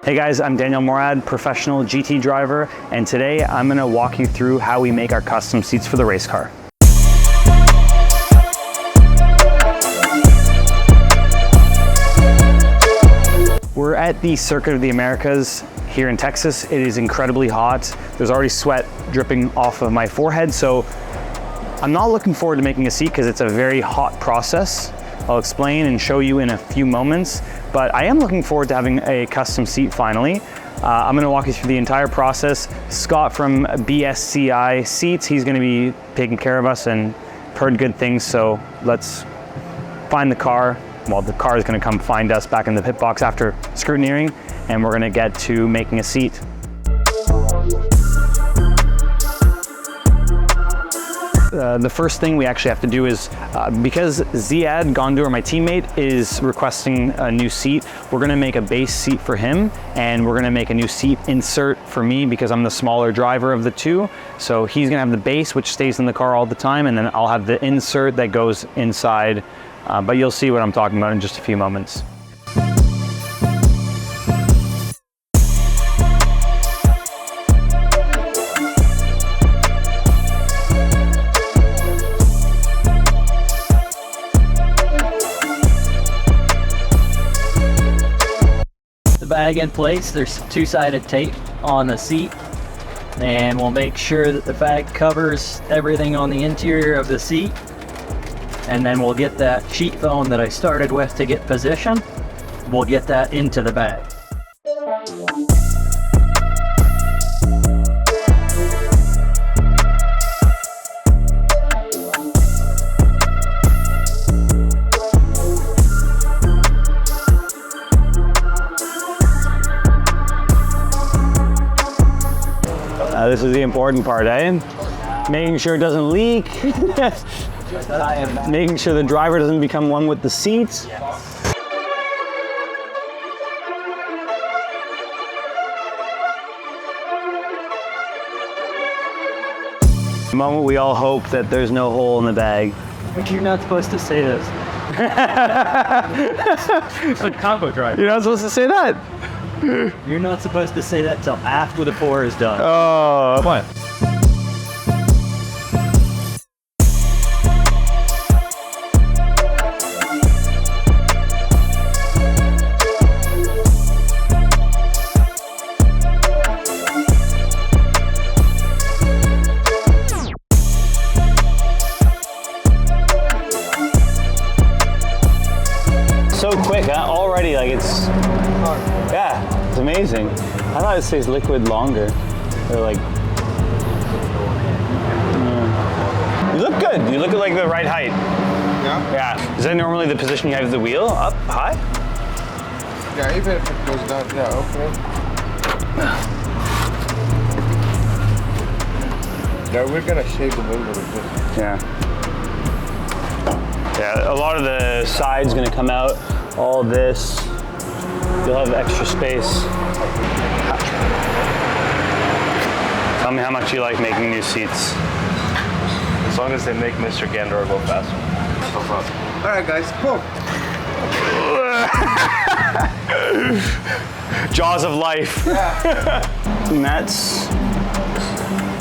Hey guys, I'm Daniel Morad, professional GT driver, and today I'm going to walk you through how we make our custom seats for the race car. We're at the Circuit of the Americas here in Texas. It is incredibly hot. There's already sweat dripping off of my forehead, so I'm not looking forward to making a seat because it's a very hot process. I'll explain and show you in a few moments, but I am looking forward to having a custom seat finally. I'm gonna walk you through the entire process. Scott from BSCI Seats, he's gonna be taking care of us and heard good things, so let's find the car. Well, the car is gonna come find us back in the pit box after scrutineering, and we're gonna get to making a seat. The first thing we actually have to do is, because Ziad Gondour, my teammate, is requesting a new seat, we're gonna make a base seat for him, and we're gonna make a new seat insert for me because I'm the smaller driver of the two. So he's gonna have the base, which stays in the car all the time, and then I'll have the insert that goes inside, but you'll see what I'm talking about in just a few moments. Bag in place. There's two-sided tape on the seat, and we'll make sure that the bag covers everything on the interior of the seat, and then we'll get that sheet foam that I started with to get position. We'll get that into the bag. This is the important part, eh? Making sure it doesn't leak. Making sure the driver doesn't become one with the seats. The moment we all hope that there's no hole in the bag. But you're not supposed to say this. It's a combo driver. You're not supposed to say that. You're not supposed to say that till after the pour is done. Oh. What? So quick, huh? Already, like it's... Yeah, it's amazing. I thought it stays liquid longer. Or like... You look good. You look at like the right height. Yeah? Yeah. Is that normally the position you have the wheel? Up, high? Yeah, even if it goes down, yeah, okay. Yeah, we're gonna shave the wheel a little bit. Yeah. Yeah, a lot of the side's gonna come out. All this. You'll have extra space. Tell me how much you like making new seats. As long as they make Mr. Gandor go faster. No problem. All right, guys, cool. Jaws of life. Yeah. And that's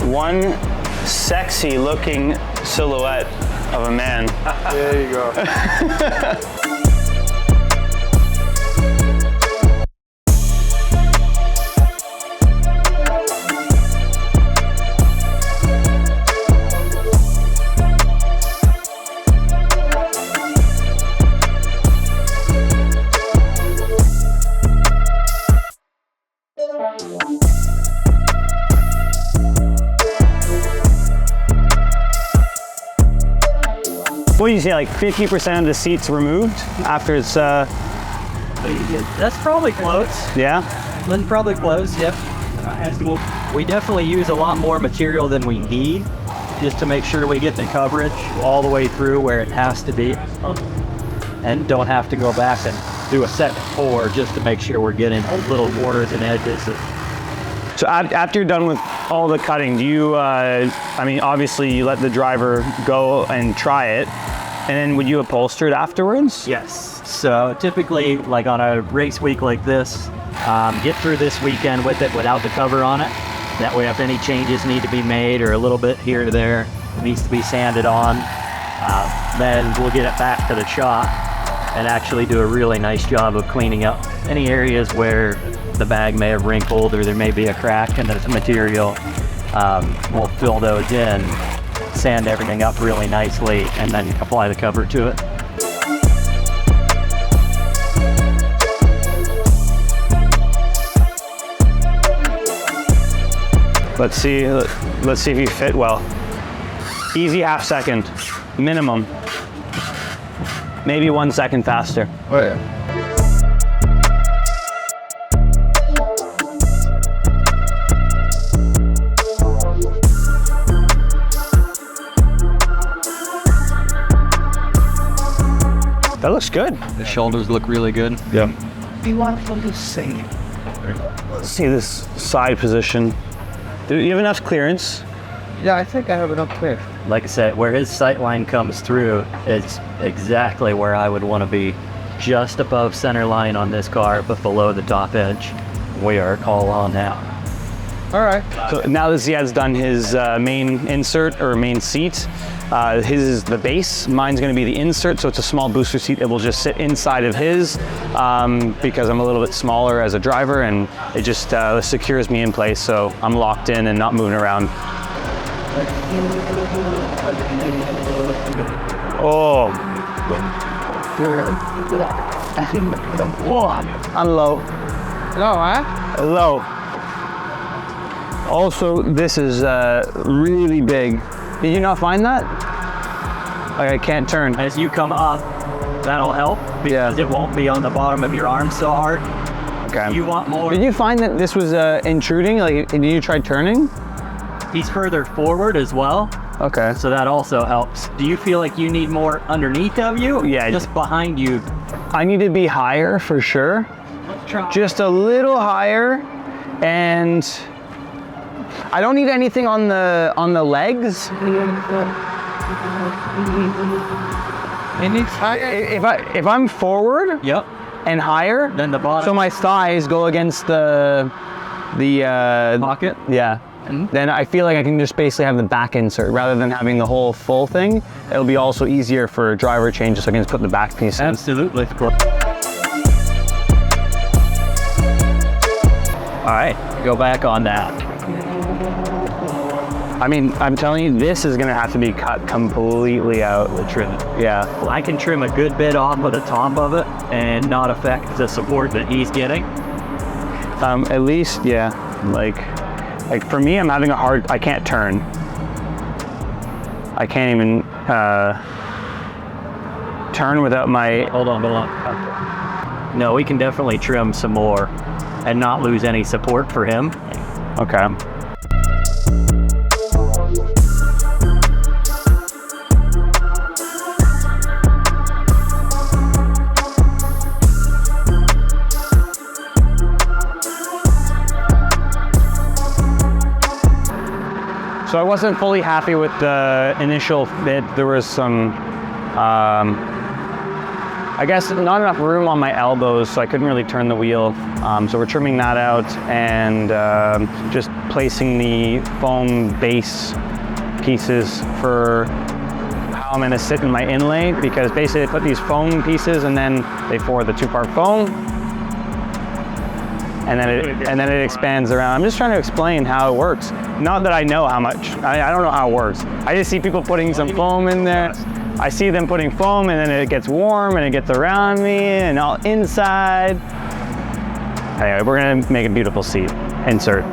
one sexy looking silhouette of a man. There you go. What do you say, like 50% of the seats removed after it's, That's probably close. yeah? That's probably close, yep. We definitely use a lot more material than we need, just to make sure we get the coverage all the way through where it has to be, and don't have to go back and do a second pour just to make sure we're getting little borders and edges. So after you're done with all the cutting, do you, I mean, obviously you let the driver go and try it, and then would you upholster it afterwards? Yes. So typically, like on a race week like this, Get through this weekend with it without the cover on it. That way, if any changes need to be made or a little bit here or there needs to be sanded on, then we'll get it back to the shop and actually do a really nice job of cleaning up any areas where the bag may have wrinkled or there may be a crack in the material. We'll fill those in, sand everything up really nicely, and then apply the cover to it. Let's see if you fit well. Easy half second, minimum. Maybe 1 second faster. Oh yeah. That looks good. The shoulders look really good. Yeah. You want to see? Let's see this side position. Do you have enough clearance? Yeah, I think I have enough clear. Like I said, where his sight line comes through, it's exactly where I would want to be. Just above center line on this car, but below the top edge. We are all on now. All right. So now that Ziad's done his main insert or main seat, his is the base. Mine's going to be the insert, so it's a small booster seat. It will just sit inside of his because I'm a little bit smaller as a driver, and it just secures me in place, so I'm locked in and not moving around. Oh. Whoa. I'm low. No, huh? Low. Also, this is really big. Did you not find that? Like, I can't turn. As you come up, that'll help because it won't be on the bottom of your arm so hard. Okay. You want more. Did you find that this was intruding? Like, did you try turning? He's further forward as well, Okay. so that also helps. Do you feel like you need more underneath of you? Yeah. Just behind you. I need to be higher for sure. Let's try. Just a little higher, and I don't need anything on the legs. If I'm forward Yep. and higher, Then the bottom. so my thighs go against the Pocket. Yeah. Mhm. Then I feel like I can just basically have the back insert rather than having the whole full thing. It'll be also easier for driver changes, so I can just put the back piece in. Absolutely. All right, go back on that. I mean, I'm telling you, this is gonna have to be cut completely out. We'll trim it. Yeah. Well, I can trim a good bit off of the top of it and not affect the support that he's getting. At least, yeah. Like for me, I'm having I can't turn. I can't even turn without my. Hold on. No, we can definitely trim some more and not lose any support for him. Okay. So I wasn't fully happy with the initial fit. There was some, I guess, not enough room on my elbows, so I couldn't really turn the wheel. So we're trimming that out and just placing the foam base pieces for how I'm gonna sit in my inlay, because basically I put these foam pieces and then they pour the two-part foam, and then it expands around. I'm just trying to explain how it works. Not that I know how much. I don't know how it works. I just see people putting some foam in there. I see them putting foam, and then it gets warm and it gets around me and all inside. Anyway, we're gonna make a beautiful seat. Insert.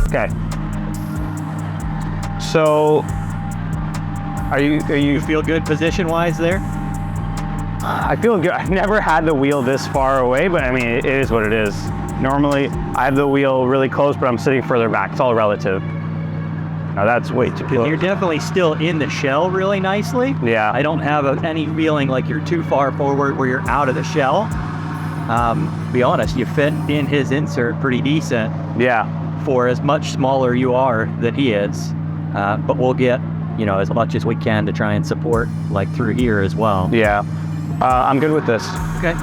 Okay. So, are you Feel good position-wise there? I feel good. I've never had the wheel this far away, but I mean, it is what it is. Normally, I have the wheel really close, but I'm sitting further back. It's all relative. Now that's way too close. You're definitely still in the shell really nicely. Yeah. I don't have any feeling like you're too far forward where you're out of the shell. Be honest, you fit in his insert pretty decent. Yeah. for as much smaller you are than he is, but we'll get, you know, as much as we can to try and support like through here as well. Yeah, I'm good with this. Okay.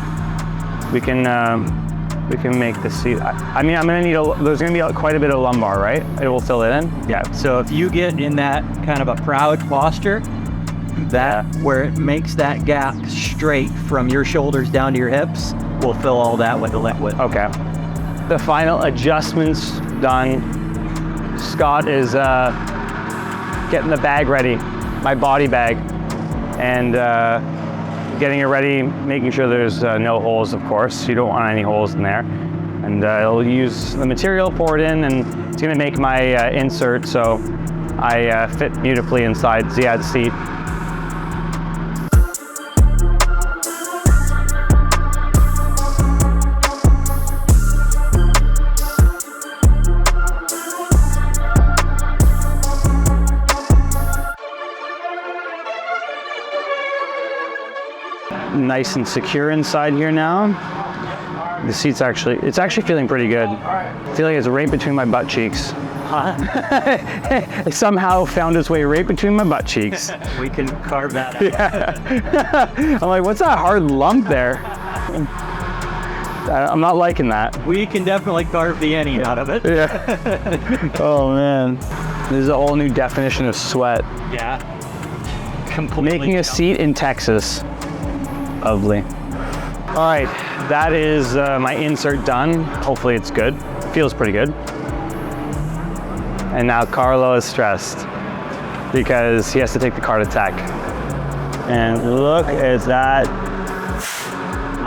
We can make the seat. I mean, I'm gonna need there's gonna be quite a bit of lumbar, right? It will fill it in. Yeah. So if you get in that kind of a proud posture, where it makes that gap straight from your shoulders down to your hips, we'll fill all that with the liquid. Okay. The final adjustments done. Scott is getting the bag ready, my body bag, and getting it ready, making sure there's no holes, of course. You don't want any holes in there. And I'll use the material, pour it in, and it's gonna make my insert so I fit beautifully inside Ziad's seat. Nice and secure inside here now. The seat's it's actually feeling pretty good. I feel like it's right between my butt cheeks. It somehow found its way right between my butt cheeks. We can carve that out. Yeah. I'm like, what's that hard lump there? I'm not liking that. We can definitely carve the any out of it. Yeah. Oh man. This is a whole new definition of sweat. Yeah. Completely. Making a seat in Texas. Lovely. All right, that is my insert done. Hopefully it's good. Feels pretty good. And now Carlo is stressed because he has to take the car to tech. And look at that.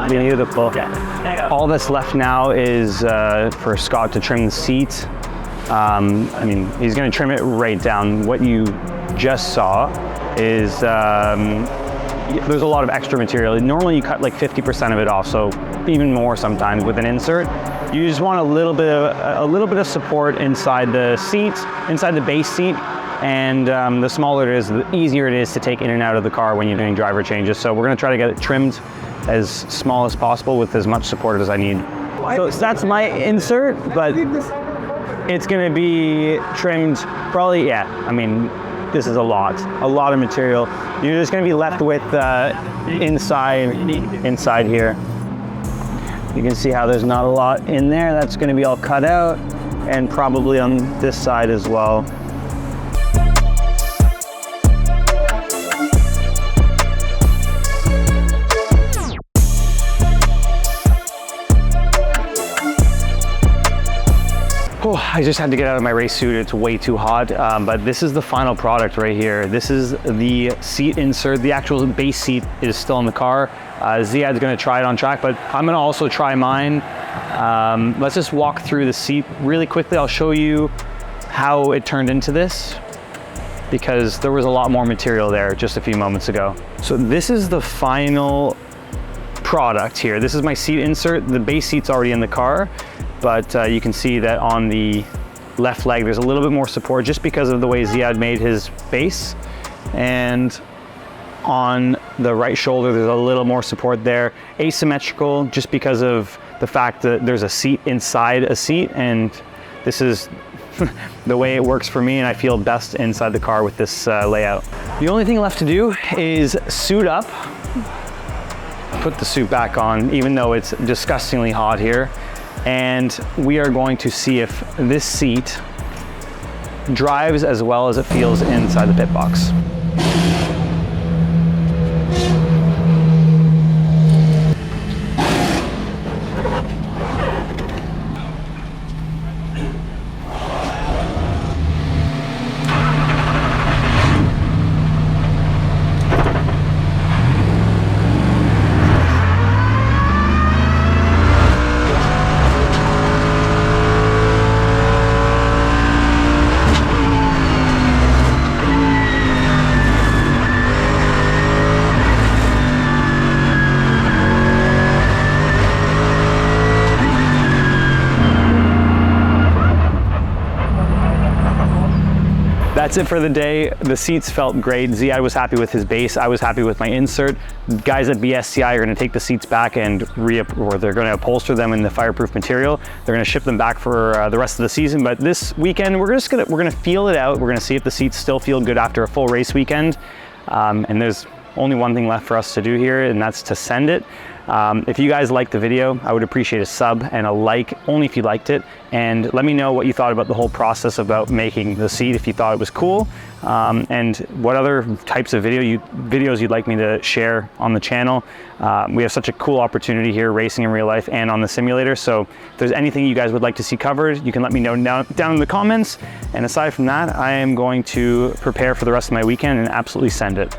Beautiful. All that's left now is for Scott to trim the seat. I mean, he's gonna trim it right down. What you just saw is there's a lot of extra material. Normally you cut like 50% of it off, so even more sometimes with an insert. You just want a little bit of support inside the seat, inside the base seat, and the smaller it is, the easier it is to take in and out of the car when you're doing driver changes. So we're gonna try to get it trimmed as small as possible with as much support as I need. So that's my insert, but it's gonna be trimmed probably, yeah, I mean, this is a lot of material. You're just gonna be left with inside here. You can see how there's not a lot in there. That's gonna be all cut out, and probably on this side as well. Oh, I just had to get out of my race suit. It's way too hot, but this is the final product right here. This is the seat insert. The actual base seat is still in the car. Ziad's gonna try it on track, but I'm gonna also try mine. Let's just walk through the seat really quickly. I'll show you how it turned into this, because there was a lot more material there just a few moments ago. So this is the final product here. This is my seat insert. The base seat's already in the car, but you can see that on the left leg there's a little bit more support just because of the way Ziad made his base, and on the right shoulder there's a little more support there. Asymmetrical just because of the fact that there's a seat inside a seat, and this is the way it works for me, and I feel best inside the car with this layout. The only thing left to do is suit up, put the suit back on even though it's disgustingly hot here, and we are going to see if this seat drives as well as it feels inside the pit box. That's it for the day. The seats felt great. Ziad was happy with his base. I was happy with my insert. Guys at BSCI are gonna take the seats back and they're gonna upholster them in the fireproof material. They're gonna ship them back for the rest of the season. But this weekend, we're gonna feel it out. We're gonna see if the seats still feel good after a full race weekend. And there's only one thing left for us to do here, and that's to send it. If you guys liked the video, I would appreciate a sub and a like, only if you liked it. And let me know what you thought about the whole process about making the seat, if you thought it was cool, and what other types of videos you'd like me to share on the channel. We have such a cool opportunity here, racing in real life and on the simulator. So if there's anything you guys would like to see covered, you can let me know down in the comments. And aside from that, I am going to prepare for the rest of my weekend and absolutely send it.